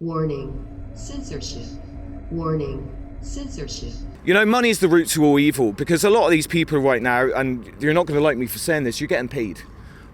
Warning, censorship. Warning, censorship. You know, money is the root to all evil, because a lot of these people right now, and you're not going to like me for saying this, you're getting paid.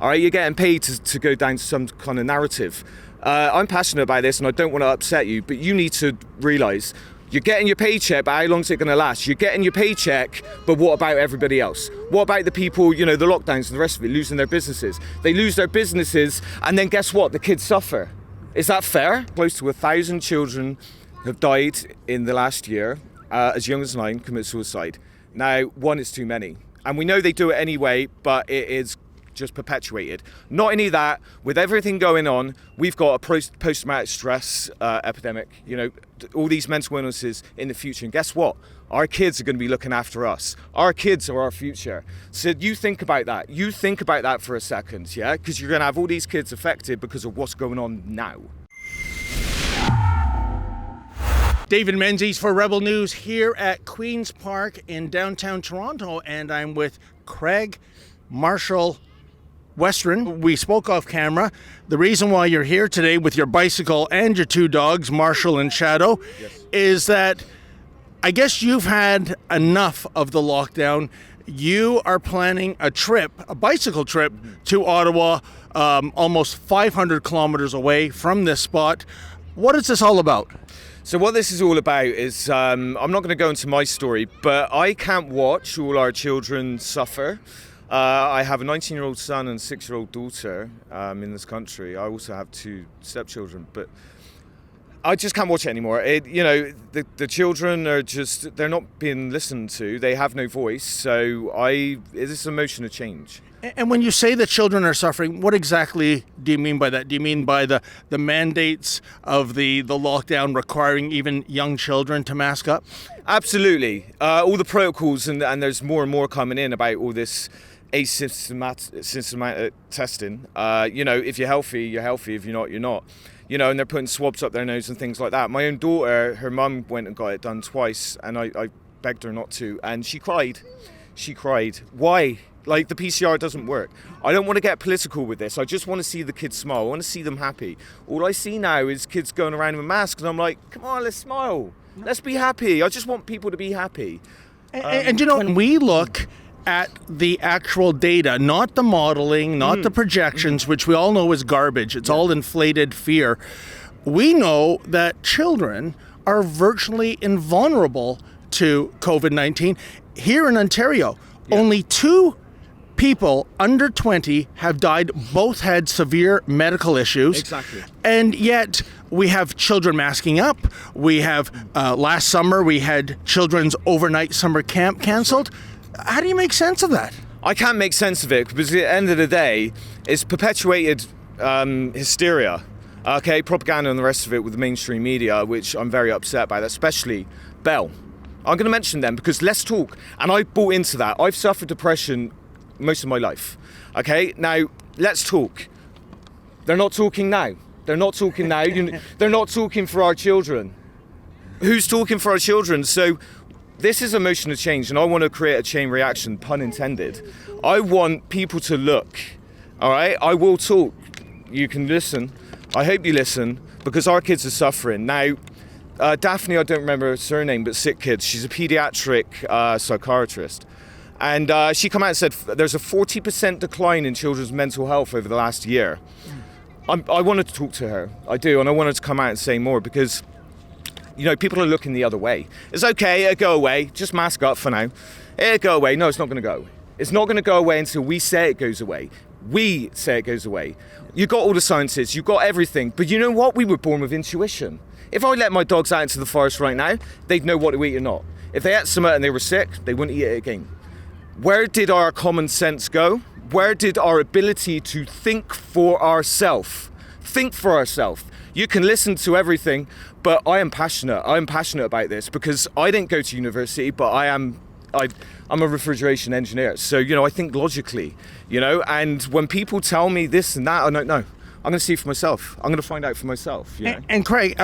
All right, you're getting paid to go down some kind of narrative. I'm passionate about this and I don't want to upset you, but you need to realise you're getting your paycheck, but how long is it going to last? You're getting your paycheck, but what about everybody else? What about the people, you know, the lockdowns and the rest of it, losing their businesses? They lose their businesses, and then guess what? The kids suffer. Is that fair? Close to 1,000 children have died in the last year, as young as 9, commit suicide. Now, one is too many. And we know they do it anyway, but it is just perpetuated. Not only that, with everything going on, we've got a post-traumatic stress epidemic, you know, all these mental illnesses in the future. And guess what? Our kids are going to be looking after us. Our kids are our future. So you think about that. You think about that for a second, yeah? Because you're going to have all these kids affected because of what's going on now. David Menzies for Rebel News here at Queen's Park in downtown Toronto, and I'm with Craig Marshall Western. We spoke off camera. The reason why you're here today with your bicycle and your 2 dogs, Marshall and Shadow, is that I guess you've had enough of the lockdown. You are planning a trip, a bicycle trip to Ottawa, almost 500 kilometers away from this spot. What is this all about? So what this is all about is, I'm not going to go into my story, but I can't watch all our children suffer. I have a 19-year-old son and a 6-year-old daughter in this country. I also have 2 stepchildren, but I just can't watch it anymore. The children are just, they're not being listened to. They have no voice. So this is a motion of change. And when you say that children are suffering, what exactly do you mean by that? Do you mean by the mandates of the lockdown requiring even young children to mask up? Absolutely. All the protocols, and there's more and more coming in about all this asymptomatic testing. If you're healthy, you're healthy. If you're not, you're not. You know, and they're putting swabs up their nose and things like that. My own daughter, her mum went and got it done twice, and I begged her not to, and she cried. She cried. Why? Like, the PCR doesn't work. I don't want to get political with this. I just want to see the kids smile. I want to see them happy. All I see now is kids going around with masks, and I'm like, come on, let's smile. Let's be happy. I just want people to be happy. And you know, when we look at the actual data, not the modeling, not the projections, which we all know is garbage. It's all inflated fear. We know that children are virtually invulnerable to COVID-19. Here in Ontario, only 2 people under 20 have died. Both had severe medical issues. Exactly. And yet we have children masking up. We have, last summer, we had children's overnight summer camp canceled. How do you make sense of that? I can't make sense of it, because at the end of the day, it's perpetuated hysteria, okay, propaganda and the rest of it with the mainstream media, which I'm very upset by, especially Bell. I'm going to mention them because let's talk. And I bought into that. I've suffered depression most of my life. Okay, now let's talk. They're not talking now. They're not talking now. They're not talking for our children. Who's talking for our children? So this is a motion of change, and I want to create a chain reaction, pun intended. I want people to look. All right, I will talk. You can listen. I hope you listen, because our kids are suffering now. Daphne, I don't remember her surname, but Sick Kids, she's a pediatric psychiatrist. And she came out and said there's a 40% decline in children's mental health over the last year. I wanted to talk to her, I do, and I wanted to come out and say more, because, you know, people are looking the other way. It's okay, it'll go away, just mask up for now. It'll go away. No, it's not going to go. It's not going to go away until we say it goes away. We say it goes away. You got all the scientists, you got everything, but you know what? We were born with intuition. If I let my dogs out into the forest right now, they'd know what to eat or not. If they ate something and they were sick, they wouldn't eat it again. Where did our common sense go? Where did our ability to think for ourselves? Think for ourselves. You can listen to everything, but I am passionate. I'm passionate about this because I didn't go to university, but I'm a refrigeration engineer. So, you know, I think logically, you know, and when people tell me this and that, I don't know. I'm going to see for myself. I'm going to find out for myself. You know? And Craig,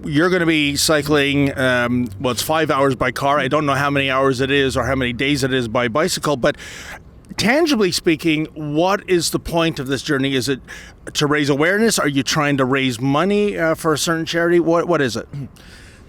you're going to be cycling, it's 5 hours by car. I don't know how many hours it is or how many days it is by bicycle, but tangibly speaking, what is the point of this journey? Is it to raise awareness? Are you trying to raise money for a certain charity? What is it?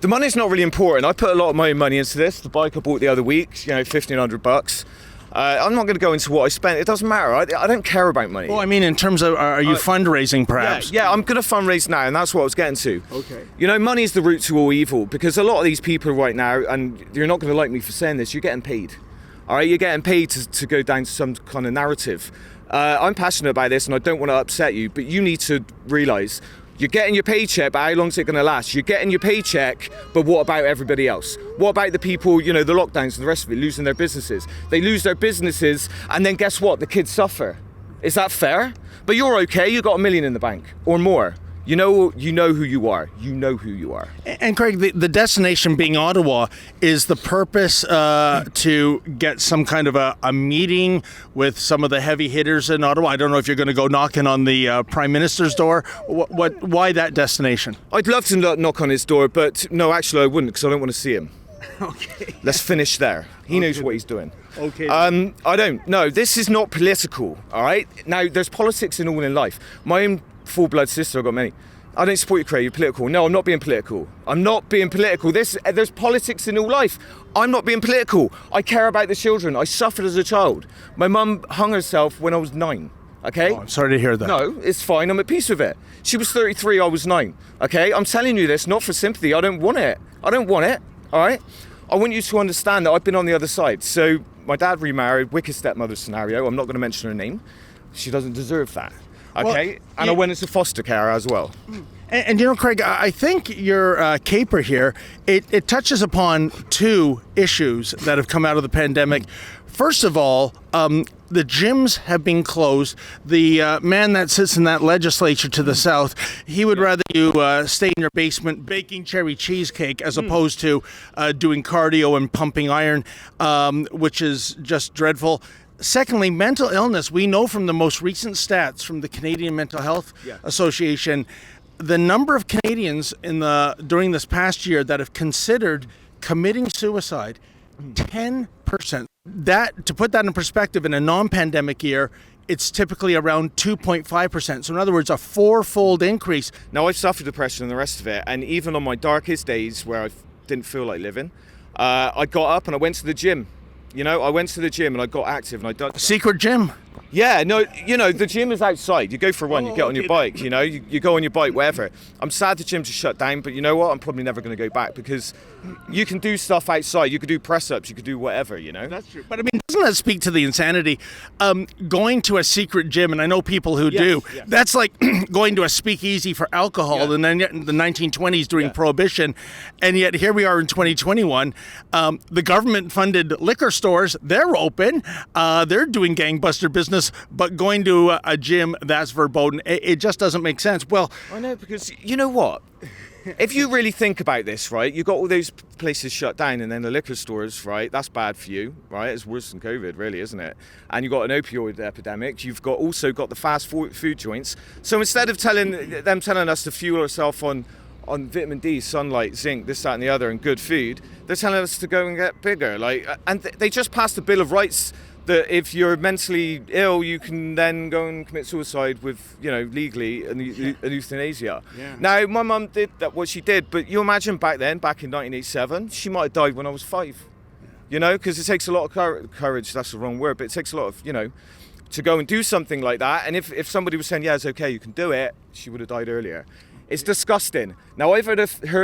The money's not really important. I put a lot of my own money into this. The bike I bought the other week, $1,500. I'm not going to go into what I spent. It doesn't matter. I don't care about money. Well, I mean, in terms of, are you fundraising perhaps? Yeah, I'm going to fundraise now, and that's what I was getting to. Okay. Money is the root to all evil, because a lot of these people right now, and you're not going to like me for saying this, you're getting paid. All right, you're getting paid to go down to some kind of narrative. I'm passionate about this, and I don't want to upset you, but you need to realise you're getting your paycheck, but how long is it going to last? You're getting your paycheck, but what about everybody else? What about the people, the lockdowns and the rest of it, losing their businesses? They lose their businesses, and then guess what? The kids suffer. Is that fair? But you're okay. You got $1 million in the bank or more. You know who you are. You know who you are. And Craig, the destination being Ottawa, is the purpose to get some kind of a meeting with some of the heavy hitters in Ottawa? I don't know if you're going to go knocking on the Prime Minister's door. Why that destination? I'd love to knock on his door, but no, actually I wouldn't, because I don't want to see him. Okay. Let's finish there. He knows what he's doing. Okay. I don't. No, this is not political, all right? Now, there's politics in all in life. My own full-blood sister, I've got many. I don't support you, Craig, you're political. No, I'm not being political. I'm not being political. There's politics in all life. I'm not being political. I care about the children. I suffered as a child. My mum hung herself when I was 9, okay? Oh, I'm sorry to hear that. No, it's fine. I'm at peace with it. She was 33, I was 9, okay? I'm telling you this not for sympathy. I don't want it. I don't want it, all right? I want you to understand that I've been on the other side. So my dad remarried, wicked stepmother scenario. I'm not going to mention her name. She doesn't deserve that. Okay, well, and I went into foster care as well. And Craig, I think your caper here, it touches upon two issues that have come out of the pandemic. First of all, the gyms have been closed. The man that sits in that legislature to the south, he would rather you stay in your basement baking cherry cheesecake as opposed to doing cardio and pumping iron, which is just dreadful. Secondly, mental illness. We know from the most recent stats from the Canadian Mental Health Association, the number of Canadians during this past year that have considered committing suicide, 10%. That, to put that in perspective, in a non-pandemic year, it's typically around 2.5%. So in other words, a 4-fold increase. Now, I've suffered depression and the rest of it, and even on my darkest days where I didn't feel like living, I got up and I went to the gym. I went to the gym and I got active and I done Secret gym. Yeah, no, the gym is outside. You go for a run, you get on your bike, you go on your bike, wherever. I'm sad the gyms are shut down, but you know what? I'm probably never going to go back, because you can do stuff outside. You can do press-ups, you can do whatever, That's true. But I mean, doesn't that speak to the insanity? Going to a secret gym, and I know people who do, that's like going to a speakeasy for alcohol in the 1920s during Prohibition, and yet here we are in 2021. The government-funded liquor stores, they're open, they're doing gangbuster business, but going to a gym, that's verboten. It just doesn't make sense. Well, I know, because you know what? If you really think about this, right, you've got all those places shut down, and then the liquor stores, right, that's bad for you, right? It's worse than COVID, really, isn't it? And you've got an opioid epidemic. You've also got the fast food joints. So instead of telling us to fuel ourselves on vitamin D, sunlight, zinc, this, that, and the other, and good food, they're telling us to go and get bigger. And they just passed a Bill of Rights that if you're mentally ill, you can then go and commit suicide with, legally, an euthanasia. Yeah. Now, my mum did what she did, but you imagine back in 1987, she might have died when I was 5. Because it takes a lot of courage, that's the wrong word, but it takes a lot of, to go and do something like that. And if somebody was saying, yeah, it's okay, you can do it, she would have died earlier. It's disgusting. Now, I've heard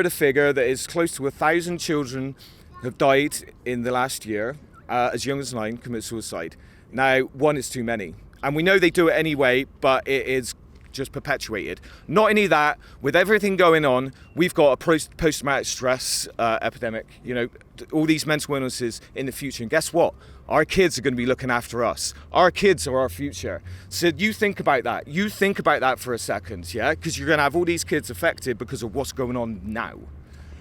a figure that is close to 1,000 children have died in the last year, as young as 9, commit suicide. Now, 1 is too many. And we know they do it anyway, but it is just perpetuated. Not only that, with everything going on, we've got a post-traumatic stress epidemic, all these mental illnesses in the future. And guess what? Our kids are going to be looking after us. Our kids are our future. So you think about that. You think about that for a second, yeah? Because you're going to have all these kids affected because of what's going on now.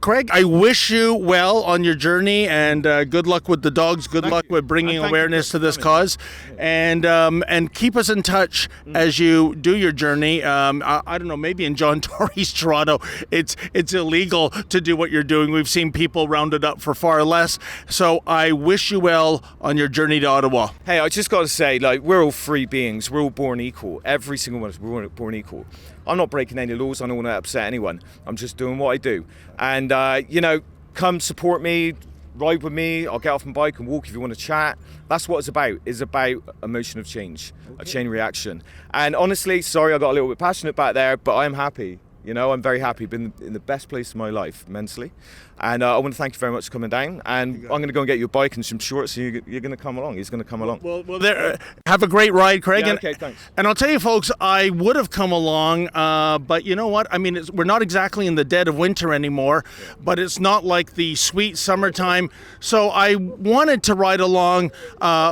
Craig, I wish you well on your journey, and good luck with the dogs. Good luck with bringing awareness to this cause, and keep us in touch as you do your journey. I don't know, maybe in John Tory's Toronto, it's illegal to do what you're doing. We've seen people rounded up for far less. So I wish you well on your journey to Ottawa. Hey, I just got to say, like, we're all free beings. We're all born equal. Every single one of us, we're all born equal. I'm not breaking any laws. I don't want to upset anyone. I'm just doing what I do. And, come support me, ride with me. I'll get off my bike and walk if you want to chat. That's what it's about. It's about a motion of change, a chain reaction. And honestly, sorry I got a little bit passionate back there, but I'm happy. I'm very happy. Been in the best place of my life, mentally. And I want to thank you very much for coming down. And I'm going to go and get you a bike and some shorts, so you're going to come along. He's going to come along. Well, there. Have a great ride, Craig. Yeah, okay, thanks. And I'll tell you, folks, I would have come along, but you know what? I mean, we're not exactly in the dead of winter anymore, but it's not like the sweet summertime. So I wanted to ride along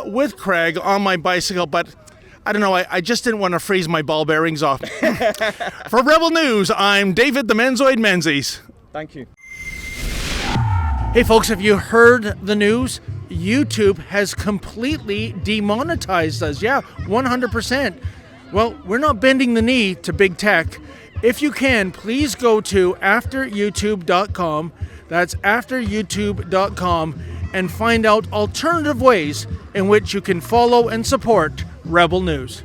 with Craig on my bicycle, but I don't know, I just didn't want to freeze my ball bearings off. For Rebel News, I'm David the Menzoid Menzies. Thank you. Hey folks, have you heard the news? YouTube has completely demonetized us. Yeah, 100%. Well, we're not bending the knee to big tech. If you can, please go to afteryoutube.com. That's afteryoutube.com, and find out alternative ways in which you can follow and support Rebel News.